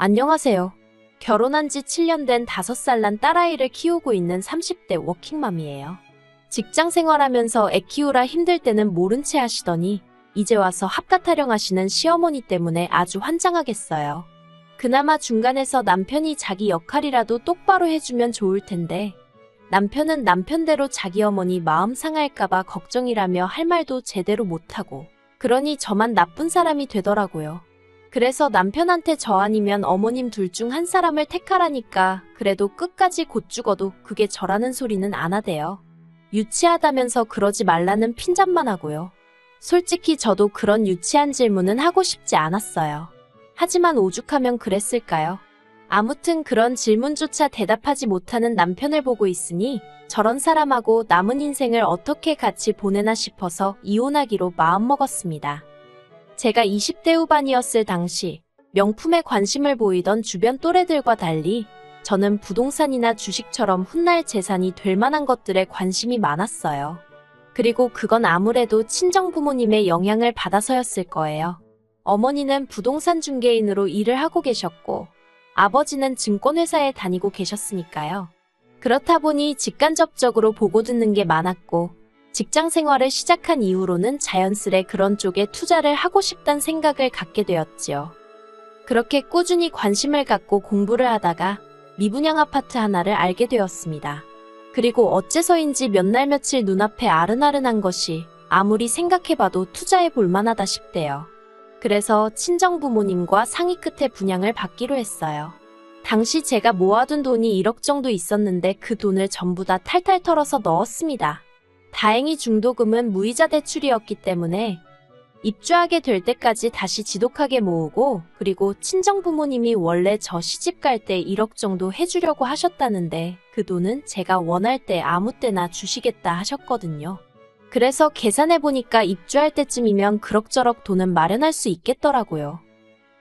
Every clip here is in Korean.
안녕하세요. 결혼한 지 7년 된 5살 난 딸아이를 키우고 있는 30대 워킹맘이에요. 직장 생활하면서 애 키우라 힘들 때는 모른 채 하시더니 이제 와서 합가 타령하시는 시어머니 때문에 아주 환장하겠어요. 그나마 중간에서 남편이 자기 역할이라도 똑바로 해주면 좋을 텐데 남편은 남편대로 자기 어머니 마음 상할까봐 걱정이라며 할 말도 제대로 못하고 그러니 저만 나쁜 사람이 되더라고요. 그래서 남편한테 저 아니면 어머님 둘 중 한 사람을 택하라니까 그래도 끝까지 곧 죽어도 그게 저라는 소리는 안 하대요. 유치하다면서 그러지 말라는 핀잔만 하고요. 솔직히 저도 그런 유치한 질문은 하고 싶지 않았어요. 하지만 오죽하면 그랬을까요? 아무튼 그런 질문조차 대답하지 못하는 남편을 보고 있으니 저런 사람하고 남은 인생을 어떻게 같이 보내나 싶어서 이혼하기로 마음먹었습니다. 제가 20대 후반이었을 당시 명품에 관심을 보이던 주변 또래들과 달리 저는 부동산이나 주식처럼 훗날 재산이 될 만한 것들에 관심이 많았어요. 그리고 그건 아무래도 친정 부모님의 영향을 받아서였을 거예요. 어머니는 부동산 중개인으로 일을 하고 계셨고 아버지는 증권회사에 다니고 계셨으니까요. 그렇다 보니 직간접적으로 보고 듣는 게 많았고 직장 생활을 시작한 이후로는 자연스레 그런 쪽에 투자를 하고 싶단 생각을 갖게 되었지요. 그렇게 꾸준히 관심을 갖고 공부를 하다가 미분양 아파트 하나를 알게 되었습니다. 그리고 어째서인지 몇 날 며칠 눈앞에 아른아른한 것이 아무리 생각해봐도 투자해 볼 만하다 싶대요. 그래서 친정 부모님과 상의 끝에 분양을 받기로 했어요. 당시 제가 모아둔 돈이 1억 정도 있었는데 그 돈을 전부 다 탈탈 털어서 넣었습니다. 다행히 중도금은 무이자 대출이었기 때문에 입주하게 될 때까지 다시 지독하게 모으고 그리고 친정 부모님이 원래 저 시집 갈 때 1억 정도 해주려고 하셨다는데 그 돈은 제가 원할 때 아무 때나 주시겠다 하셨거든요. 그래서 계산해보니까 입주할 때쯤이면 그럭저럭 돈은 마련할 수 있겠더라고요.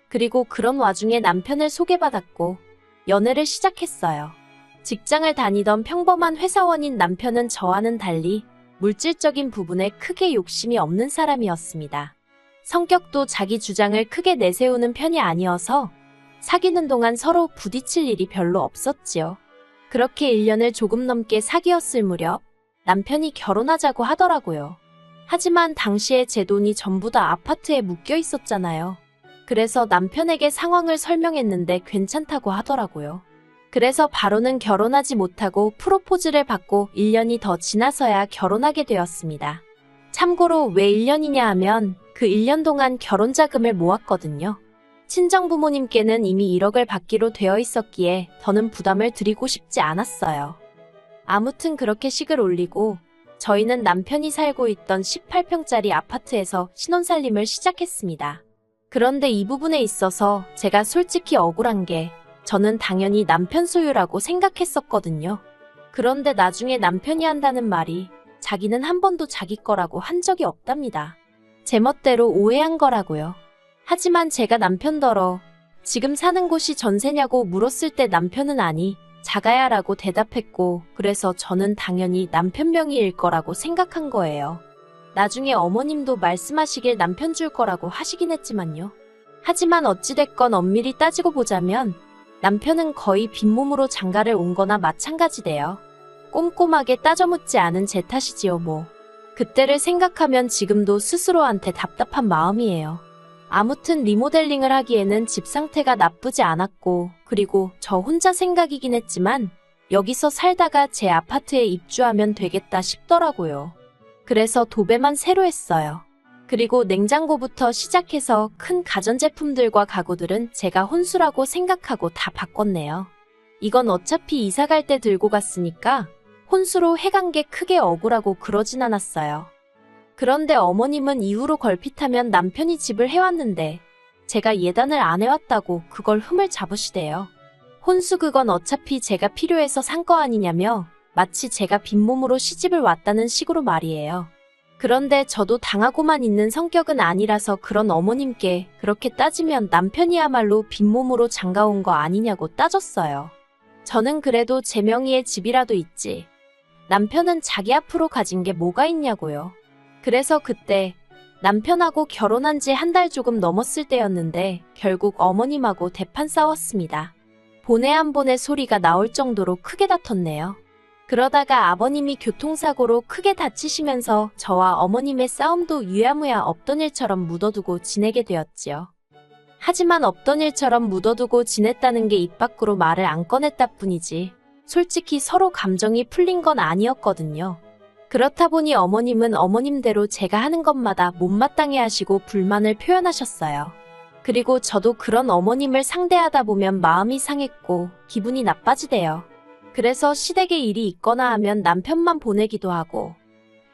그리고 그런 와중에 남편을 소개받았고 연애를 시작했어요. 직장을 다니던 평범한 회사원인 남편은 저와는 달리 물질적인 부분에 크게 욕심이 없는 사람이었습니다. 성격도 자기 주장을 크게 내세우는 편이 아니어서 사귀는 동안 서로 부딪힐 일이 별로 없었지요. 그렇게 1년을 조금 넘게 사귀었을 무렵 남편이 결혼하자고 하더라고요. 하지만 당시에 제 돈이 전부 다 아파트에 묶여 있었잖아요. 그래서 남편에게 상황을 설명했는데 괜찮다고 하더라고요. 그래서 바로는 결혼하지 못하고 프로포즈를 받고 1년이 더 지나서야 결혼하게 되었습니다. 참고로 왜 1년이냐 하면 그 1년 동안 결혼 자금을 모았거든요. 친정 부모님께는 이미 1억을 받기로 되어 있었기에 더는 부담을 드리고 싶지 않았어요. 아무튼 그렇게 식을 올리고 저희는 남편이 살고 있던 18평짜리 아파트에서 신혼살림을 시작했습니다. 그런데 이 부분에 있어서 제가 솔직히 억울한 게 저는 당연히 남편 소유라고 생각했었거든요. 그런데 나중에 남편이 한다는 말이 자기는 한 번도 자기 거라고 한 적이 없답니다. 제멋대로 오해한 거라고요. 하지만 제가 남편더러 지금 사는 곳이 전세냐고 물었을 때 남편은 아니, 자가야 라고 대답했고 그래서 저는 당연히 남편 명의일 거라고 생각한 거예요. 나중에 어머님도 말씀하시길 남편 줄 거라고 하시긴 했지만요. 하지만 어찌됐건 엄밀히 따지고 보자면 남편은 거의 빈몸으로 장가를 온 거나 마찬가지대요. 꼼꼼하게 따져 묻지 않은 제 탓이지요 뭐. 그때를 생각하면 지금도 스스로한테 답답한 마음이에요. 아무튼 리모델링을 하기에는 집 상태가 나쁘지 않았고 그리고 저 혼자 생각이긴 했지만 여기서 살다가 제 아파트에 입주하면 되겠다 싶더라고요. 그래서 도배만 새로 했어요. 그리고 냉장고부터 시작해서 큰 가전제품들과 가구들은 제가 혼수라고 생각하고 다 바꿨네요. 이건 어차피 이사 갈 때 들고 갔으니까 혼수로 해간 게 크게 억울하고 그러진 않았어요. 그런데 어머님은 이후로 걸핏하면 남편이 집을 해왔는데 제가 예단을 안 해왔다고 그걸 흠을 잡으시대요. 혼수 그건 어차피 제가 필요해서 산 거 아니냐며 마치 제가 빈몸으로 시집을 왔다는 식으로 말이에요. 그런데 저도 당하고만 있는 성격은 아니라서 그런 어머님께 그렇게 따지면 남편이야말로 빈몸으로 장가온 거 아니냐고 따졌어요. 저는 그래도 제 명의의 집이라도 있지. 남편은 자기 앞으로 가진 게 뭐가 있냐고요. 그래서 그때 남편하고 결혼한 지 한 달 조금 넘었을 때였는데 결국 어머님하고 대판 싸웠습니다. 보내 안 보내 소리가 나올 정도로 크게 다퉜네요. 그러다가 아버님이 교통사고로 크게 다치시면서 저와 어머님의 싸움도 유야무야 없던 일처럼 묻어두고 지내게 되었지요. 하지만 없던 일처럼 묻어두고 지냈다는 게 입 밖으로 말을 안 꺼냈다 뿐이지 솔직히 서로 감정이 풀린 건 아니었거든요. 그렇다 보니 어머님은 어머님대로 제가 하는 것마다 못마땅해 하시고 불만을 표현하셨어요. 그리고 저도 그런 어머님을 상대하다 보면 마음이 상했고 기분이 나빠지대요. 그래서 시댁에 일이 있거나 하면 남편만 보내기도 하고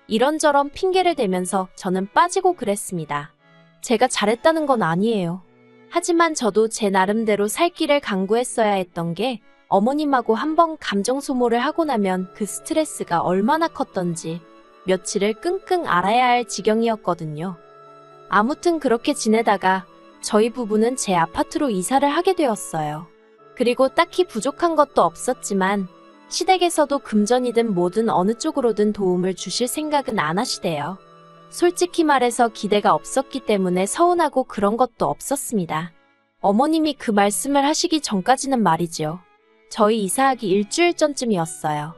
이런저런 핑계를 대면서 저는 빠지고 그랬습니다. 제가 잘했다는 건 아니에요. 하지만 저도 제 나름대로 살 길을 강구했어야 했던 게 어머님하고 한번 감정 소모를 하고 나면 그 스트레스가 얼마나 컸던지 며칠을 끙끙 앓아야 할 지경이었거든요. 아무튼 그렇게 지내다가 저희 부부는 제 아파트로 이사를 하게 되었어요. 그리고 딱히 부족한 것도 없었지만 시댁에서도 금전이든 뭐든 어느 쪽으로든 도움을 주실 생각은 안 하시대요. 솔직히 말해서 기대가 없었기 때문에 서운하고 그런 것도 없었습니다. 어머님이 그 말씀을 하시기 전까지는 말이지요. 저희 이사하기 일주일 전쯤이었어요.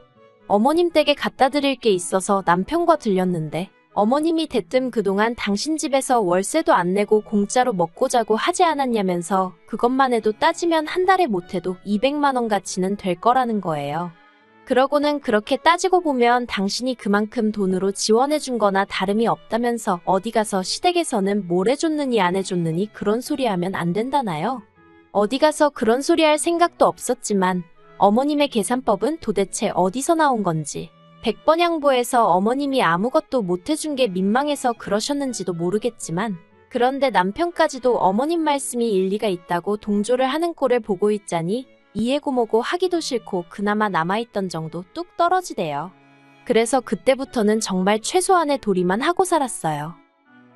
어머님 댁에 갖다 드릴 게 있어서 남편과 들렸는데 어머님이 대뜸 그동안 당신 집에서 월세도 안 내고 공짜로 먹고 자고 하지 않았냐면서 그것만 해도 따지면 한 달에 못해도 200만 원 가치는 될 거라는 거예요. 그러고는 그렇게 따지고 보면 당신이 그만큼 돈으로 지원해 준 거나 다름이 없다면서 어디 가서 시댁에서는 뭘 해줬느니 안 해줬느니 그런 소리 하면 안 된다나요? 어디 가서 그런 소리 할 생각도 없었지만 어머님의 계산법은 도대체 어디서 나온 건지 100번 양보해서 어머님이 아무것도 못 해준 게 민망해서 그러셨는지도 모르겠지만 그런데 남편까지도 어머님 말씀이 일리가 있다고 동조를 하는 꼴을 보고 있자니 이해고 뭐고 하기도 싫고 그나마 남아있던 정도 뚝 떨어지대요. 그래서 그때부터는 정말 최소한의 도리만 하고 살았어요.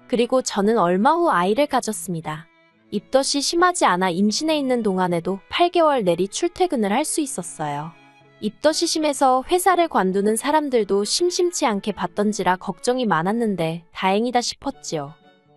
그리고 저는 얼마 후 아이를 가졌습니다. 입덧이 심하지 않아 임신해 있는 동안에도 8개월 내리 출퇴근을 할 수 있었어요. 입덧이 심해서 회사를 관두는 사람들도 심심치 않게 봤던지라 걱정이 많았는데 다행이다 싶었지요.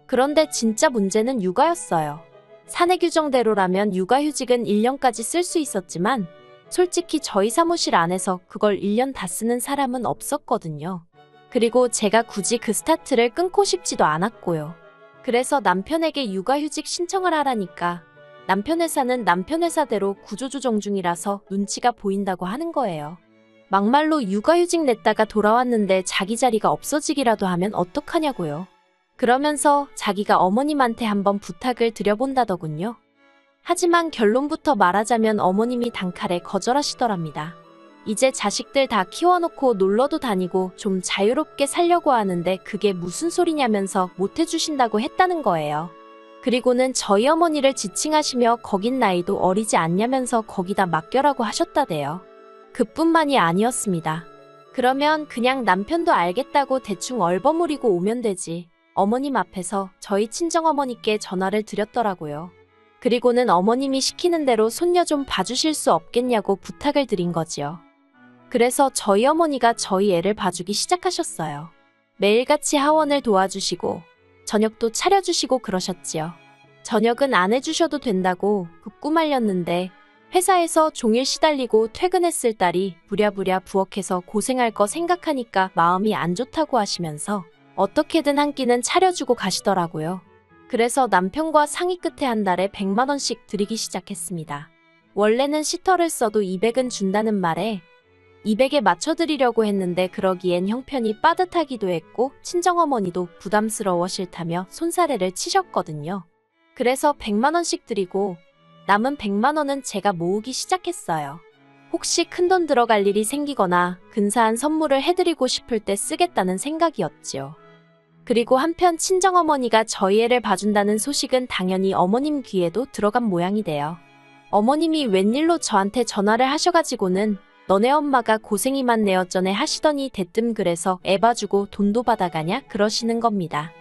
그런데 진짜 문제는 육아였어요. 사내 규정대로라면 육아휴직은 1년까지 쓸 수 있었지만 솔직히 저희 사무실 안에서 그걸 1년 다 쓰는 사람은 없었거든요. 그리고 제가 굳이 그 스타트를 끊고 싶지도 않았고요. 그래서 남편에게 육아휴직 신청을 하라니까 남편 회사는 남편 회사대로 구조조정 중이라서 눈치가 보인다고 하는 거예요. 막말로 육아휴직 냈다가 돌아왔는데 자기 자리가 없어지기라도 하면 어떡하냐고요. 그러면서 자기가 어머님한테 한번 부탁을 드려본다더군요. 하지만 결론부터 말하자면 어머님이 단칼에 거절하시더랍니다. 이제 자식들 다 키워놓고 놀러도 다니고 좀 자유롭게 살려고 하는데 그게 무슨 소리냐면서 못해주신다고 했다는 거예요. 그리고는 저희 어머니를 지칭하시며 거긴 나이도 어리지 않냐면서 거기다 맡겨라고 하셨다대요. 그뿐만이 아니었습니다. 그러면 그냥 남편도 알겠다고 대충 얼버무리고 오면 되지. 어머님 앞에서 저희 친정어머니께 전화를 드렸더라고요. 그리고는 어머님이 시키는 대로 손녀 좀 봐주실 수 없겠냐고 부탁을 드린 거지요. 그래서 저희 어머니가 저희 애를 봐주기 시작하셨어요. 매일같이 하원을 도와주시고 저녁도 차려주시고 그러셨지요. 저녁은 안 해주셔도 된다고 극구 말렸는데 회사에서 종일 시달리고 퇴근했을 딸이 부랴부랴 부엌에서 고생할 거 생각하니까 마음이 안 좋다고 하시면서 어떻게든 한 끼는 차려주고 가시더라고요. 그래서 남편과 상의 끝에 한 달에 100만 원씩 드리기 시작했습니다. 원래는 시터를 써도 200은 준다는 말에 200에 맞춰드리려고 했는데 그러기엔 형편이 빠듯하기도 했고 친정어머니도 부담스러워 싫다며 손사래를 치셨거든요. 그래서 100만 원씩 드리고 남은 100만 원은 제가 모으기 시작했어요. 혹시 큰돈 들어갈 일이 생기거나 근사한 선물을 해드리고 싶을 때 쓰겠다는 생각이었지요. 그리고 한편 친정어머니가 저희 애를 봐준다는 소식은 당연히 어머님 귀에도 들어간 모양이 돼요. 어머님이 웬일로 저한테 전화를 하셔가지고는 너네 엄마가 고생이 많네 어쩌네 하시더니 대뜸 그래서 애 봐주고 돈도 받아가냐 그러시는 겁니다.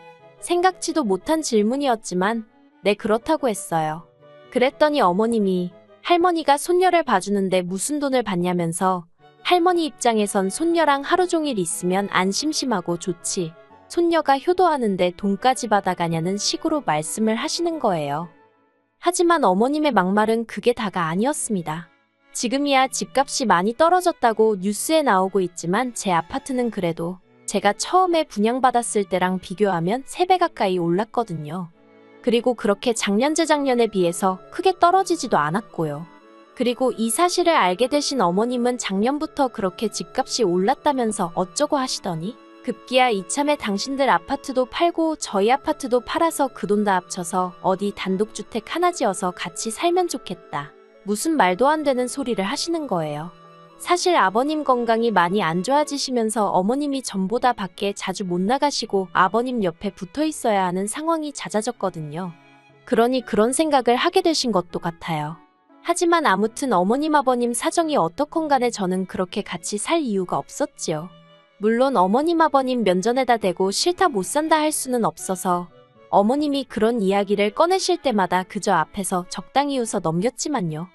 생각지도 못한 질문이었지만 네 그렇다고 했어요. 그랬더니 어머님이 할머니가 손녀를 봐주는데 무슨 돈을 받냐면서 할머니 입장에선 손녀랑 하루 종일 있으면 안 심심하고 좋지. 손녀가 효도하는데 돈까지 받아가냐는 식으로 말씀을 하시는 거예요. 하지만 어머님의 막말은 그게 다가 아니었습니다. 지금이야 집값이 많이 떨어졌다고 뉴스에 나오고 있지만 제 아파트는 그래도 제가 처음에 분양받았을 때랑 비교하면 3배 가까이 올랐거든요. 그리고 그렇게 작년 재작년에 비해서 크게 떨어지지도 않았고요. 그리고 이 사실을 알게 되신 어머님은 작년부터 그렇게 집값이 올랐다면서 어쩌고 하시더니 급기야 이참에 당신들 아파트도 팔고 저희 아파트도 팔아서 그 돈 다 합쳐서 어디 단독주택 하나 지어서 같이 살면 좋겠다. 무슨 말도 안 되는 소리를 하시는 거예요. 사실 아버님 건강이 많이 안 좋아지시면서 어머님이 전보다 밖에 자주 못 나가시고 아버님 옆에 붙어 있어야 하는 상황이 잦아졌거든요. 그러니 그런 생각을 하게 되신 것도 같아요. 하지만 아무튼 어머님 아버님 사정이 어떻건 간에 저는 그렇게 같이 살 이유가 없었지요. 물론 어머님 아버님 면전에다 대고 싫다 못 산다 할 수는 없어서 어머님이 그런 이야기를 꺼내실 때마다 그저 앞에서 적당히 웃어 넘겼지만요.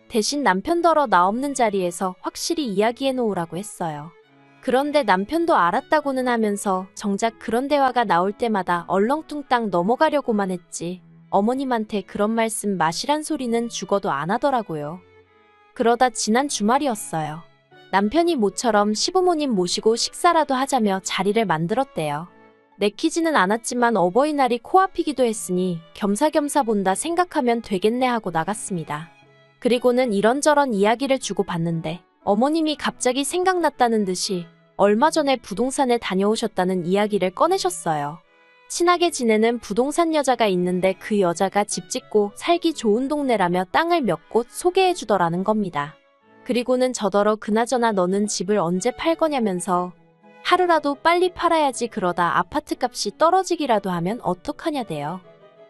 대신 남편더러 나 없는 자리에서 확실히 이야기해 놓으라고 했어요. 그런데 남편도 알았다고는 하면서 정작 그런 대화가 나올 때마다 얼렁뚱땅 넘어가려고만 했지 어머님한테 그런 말씀 마시란 소리는 죽어도 안 하더라고요. 그러다 지난 주말이었어요. 남편이 모처럼 시부모님 모시고 식사라도 하자며 자리를 만들었대요. 내키지는 않았지만 어버이날이 코앞이기도 했으니 겸사겸사 본다 생각하면 되겠네 하고 나갔습니다. 그리고는 이런저런 이야기를 주고받는데 어머님이 갑자기 생각났다는 듯이 얼마 전에 부동산에 다녀오셨다는 이야기를 꺼내셨어요. 친하게 지내는 부동산 여자가 있는데 그 여자가 집 짓고 살기 좋은 동네라며 땅을 몇 곳 소개해 주더라는 겁니다. 그리고는 저더러 그나저나 너는 집을 언제 팔 거냐면서 하루라도 빨리 팔아야지 그러다 아파트 값이 떨어지기라도 하면 어떡하냐대요.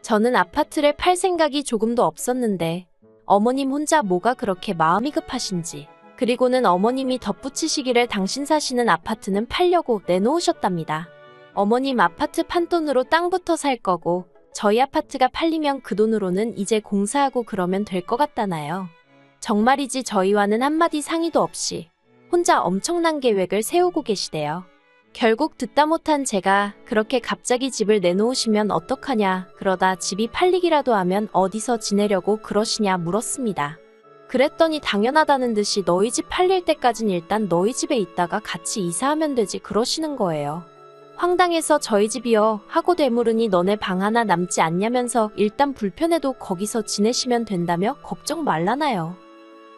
저는 아파트를 팔 생각이 조금도 없었는데 어머님 혼자 뭐가 그렇게 마음이 급하신지 그리고는 어머님이 덧붙이시기를 당신 사시는 아파트는 팔려고 내놓으셨답니다. 어머님 아파트 판돈으로 땅부터 살 거고 저희 아파트가 팔리면 그 돈으로는 이제 공사하고 그러면 될 것 같다나요. 정말이지 저희와는 한마디 상의도 없이 혼자 엄청난 계획을 세우고 계시대요. 결국 듣다 못한 제가 그렇게 갑자기 집을 내놓으시면 어떡하냐 그러다 집이 팔리기라도 하면 어디서 지내려고 그러시냐 물었습니다. 그랬더니 당연하다는 듯이 너희 집 팔릴 때까진 일단 너희 집에 있다가 같이 이사하면 되지 그러시는 거예요. 황당해서 저희 집이요 하고 되물으니 너네 방 하나 남지 않냐면서 일단 불편해도 거기서 지내시면 된다며 걱정 말라나요.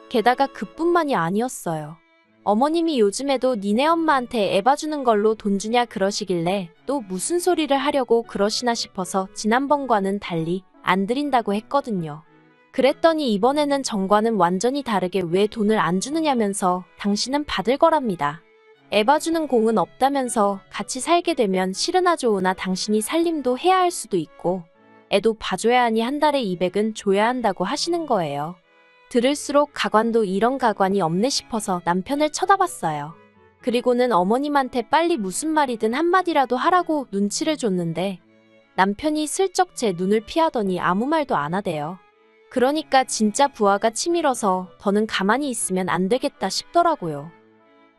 게다가 그뿐만이 아니었어요. 어머님이 요즘에도 니네 엄마한테 애봐주는 걸로 돈 주냐 그러시길래 또 무슨 소리를 하려고 그러시나 싶어서 지난번과는 달리 안 드린다고 했거든요. 그랬더니 이번에는 전과는 완전히 다르게 왜 돈을 안 주느냐면서 당신은 받을 거랍니다. 애봐주는 공은 없다면서 같이 살게 되면 싫으나 좋으나 당신이 살림도 해야 할 수도 있고 애도 봐줘야 하니 한 달에 200은 줘야 한다고 하시는 거예요. 들을수록 가관도 이런 가관이 없네 싶어서 남편을 쳐다봤어요. 그리고는 어머님한테 빨리 무슨 말이든 한마디라도 하라고 눈치를 줬는데 남편이 슬쩍 제 눈을 피하더니 아무 말도 안 하대요. 그러니까 진짜 부하가 치밀어서 더는 가만히 있으면 안 되겠다 싶더라고요.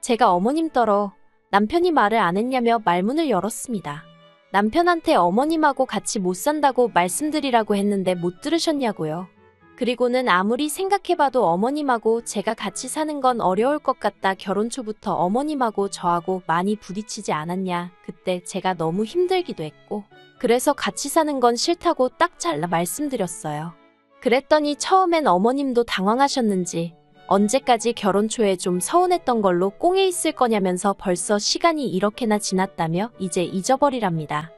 제가 어머님 떨어 남편이 말을 안 했냐며 말문을 열었습니다. 남편한테 어머님하고 같이 못 산다고 말씀드리라고 했는데 못 들으셨냐고요. 그리고는 아무리 생각해봐도 어머님하고 제가 같이 사는 건 어려울 것 같다. 결혼 초부터 어머님하고 저하고 많이 부딪히지 않았냐. 그때 제가 너무 힘들기도 했고 그래서 같이 사는 건 싫다고 딱 잘라 말씀드렸어요. 그랬더니 처음엔 어머님도 당황하셨는지 언제까지 결혼 초에 좀 서운했던 걸로 꽁에 있을 거냐면서 벌써 시간이 이렇게나 지났다며 이제 잊어버리랍니다.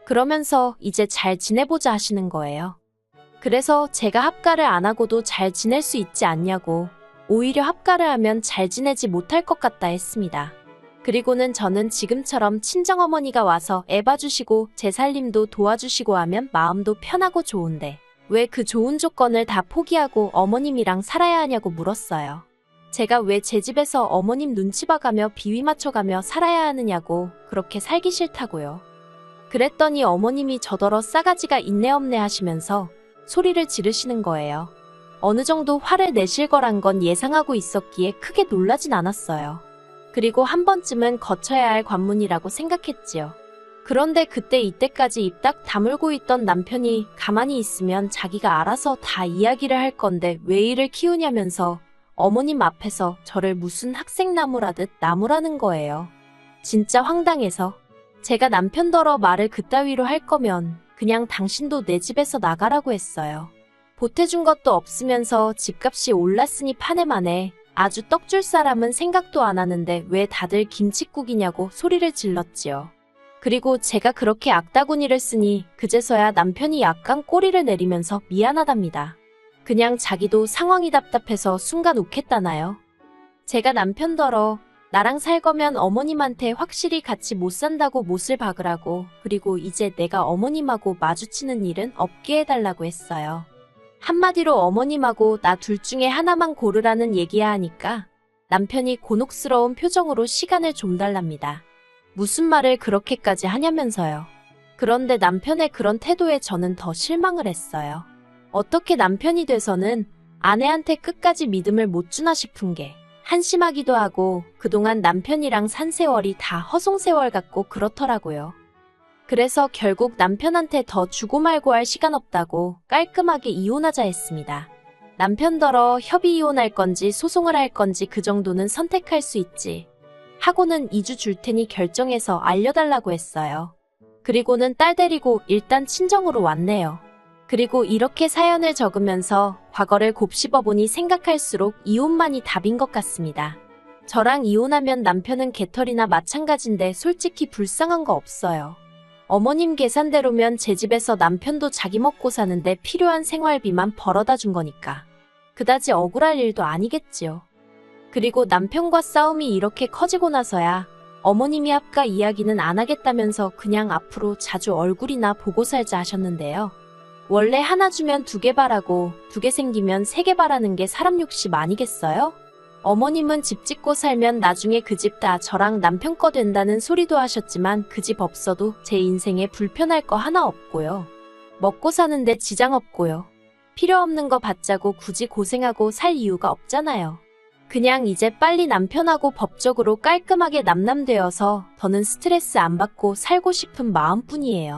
그러면서 이제 잘 지내보자 하시는 거예요. 그래서 제가 합가를 안 하고도 잘 지낼 수 있지 않냐고 오히려 합가를 하면 잘 지내지 못할 것 같다 했습니다. 그리고는 저는 지금처럼 친정어머니가 와서 애 봐주시고 제 살림도 도와주시고 하면 마음도 편하고 좋은데 왜 그 좋은 조건을 다 포기하고 어머님이랑 살아야 하냐고 물었어요. 제가 왜 제 집에서 어머님 눈치 봐가며 비위 맞춰가며 살아야 하느냐고 그렇게 살기 싫다고요. 그랬더니 어머님이 저더러 싸가지가 있네 없네 하시면서 소리를 지르시는 거예요. 어느 정도 화를 내실 거란 건 예상하고 있었기에 크게 놀라진 않았어요. 그리고 한 번쯤은 거쳐야 할 관문이라고 생각했지요. 그런데 그때 이때까지 입 딱 다물고 있던 남편이 가만히 있으면 자기가 알아서 다 이야기를 할 건데 왜 이를 키우냐면서 어머님 앞에서 저를 무슨 학생나무라듯 나무라는 거예요. 진짜 황당해서 제가 남편더러 말을 그따위로 할 거면 그냥 당신도 내 집에서 나가라고 했어요. 보태준 것도 없으면서 집값이 올랐으니 파내마네. 아주 떡줄 사람은 생각도 안 하는데 왜 다들 김칫국이냐고 소리를 질렀지요. 그리고 제가 그렇게 악다구니를 쓰니 그제서야 남편이 약간 꼬리를 내리면서 미안하답니다. 그냥 자기도 상황이 답답해서 순간 욱했다나요. 제가 남편더러 나랑 살 거면 어머님한테 확실히 같이 못 산다고 못을 박으라고, 그리고 이제 내가 어머님하고 마주치는 일은 없게 해달라고 했어요. 한마디로 어머님하고 나 둘 중에 하나만 고르라는 얘기야 하니까 남편이 곤혹스러운 표정으로 시간을 좀 달랍니다. 무슨 말을 그렇게까지 하냐면서요. 그런데 남편의 그런 태도에 저는 더 실망을 했어요. 어떻게 남편이 돼서는 아내한테 끝까지 믿음을 못 주나 싶은 게 한심하기도 하고, 그동안 남편이랑 산 세월이 다 허송세월 같고 그렇더라고요. 그래서 결국 남편한테 더 주고 말고 할 시간 없다고 깔끔하게 이혼하자 했습니다. 남편더러 협의 이혼할 건지 소송을 할 건지 그 정도는 선택할 수 있지 하고는 2주 줄 테니 결정해서 알려달라고 했어요. 그리고는 딸 데리고 일단 친정으로 왔네요. 그리고 이렇게 사연을 적으면서 과거를 곱씹어보니 생각할수록 이혼만이 답인 것 같습니다. 저랑 이혼하면 남편은 개털이나 마찬가지인데 솔직히 불쌍한 거 없어요. 어머님 계산대로면 제 집에서 남편도 자기 먹고 사는데 필요한 생활비만 벌어다 준 거니까 그다지 억울할 일도 아니겠지요. 그리고 남편과 싸움이 이렇게 커지고 나서야 어머님이 아까 이야기는 안 하겠다면서 그냥 앞으로 자주 얼굴이나 보고 살자 하셨는데요. 원래 하나 주면 2개 바라고 2개 생기면 3개 바라는 게 사람 욕심 아니겠어요? 어머님은 집 짓고 살면 나중에 그 집 다 저랑 남편 거 된다는 소리도 하셨지만 그 집 없어도 제 인생에 불편할 거 하나 없고요. 먹고 사는데 지장 없고요. 필요 없는 거 받자고 굳이 고생하고 살 이유가 없잖아요. 그냥 이제 빨리 남편하고 법적으로 깔끔하게 남남되어서 더는 스트레스 안 받고 살고 싶은 마음뿐이에요.